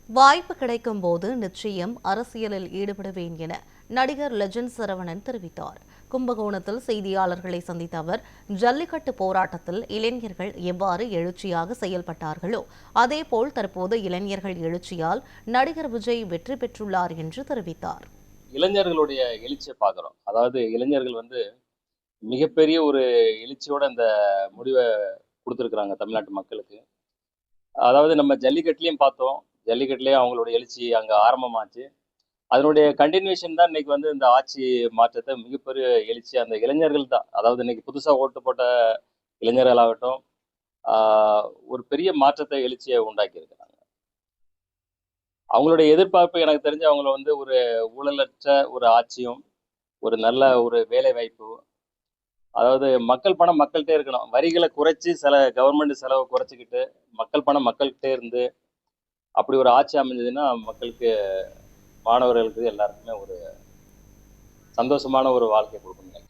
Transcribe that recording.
வாய்ப்பு கிடைக்கும் போது நிச்சயம் அரசியலில் ஈடுபடுவேன் என நடிகர் லெஜண்ட் சரவணன் தெரிவித்தார். கும்பகோணத்தில் செய்தியாளர்களை சந்தித்த அவர், ஜல்லிக்கட்டு போராட்டத்தில் இளைஞர்கள் எவ்வாறு எழுச்சியாக செயல்பட்டார்களோ அதேபோல் தற்போது இளைஞர்கள் எழுச்சியால் நடிகர் விஜய் வெற்றி பெற்றுள்ளார் என்று தெரிவித்தார். இளைஞர்களுடைய எழுச்சியை பார்க்குறோம். அதாவது இளைஞர்கள் மிகப்பெரிய ஒரு எழுச்சியோட இந்த முடிவை கொடுத்துருக்குறாங்க தமிழ்நாட்டு மக்களுக்கு. அதாவது நம்ம ஜல்லிக்கட்டுலையும் பார்த்தோம். ஜல்லிக்கட்டுலேயே அவங்களோட எழுச்சி அங்கே ஆரம்பமாச்சு. அதனுடைய கண்டினியூஷன் தான் இன்னைக்கு இந்த ஆட்சி மாற்றத்தை மிகப்பெரிய எழுச்சி அந்த இளைஞர்கள் தான். அதாவது இன்னைக்கு புதுசாக ஓட்டு போட்ட இளைஞர்களாகட்டும் ஒரு பெரிய மாற்றத்தை எழுச்சியை உண்டாக்கி இருக்கிறாங்க. அவங்களுடைய எதிர்பார்ப்பு எனக்கு தெரிஞ்சு அவங்கள ஒரு ஊழலற்ற ஒரு ஆட்சியும் ஒரு நல்ல ஒரு வேலை வாய்ப்பு, அதாவது மக்கள் பணம் மக்கள்கிட்டே இருக்கணும். வரிகளை குறைச்சி கவர்மெண்ட் செலவை குறைச்சிக்கிட்டு மக்கள் பணம் மக்கள்கிட்டே இருந்து அப்படி ஒரு ஆட்சி அமைஞ்சதுன்னா மக்களுக்கு, மாணவர்களுக்கு எல்லாருக்குமே ஒரு சந்தோஷமான ஒரு வாழ்க்கை கொடுக்கணும்.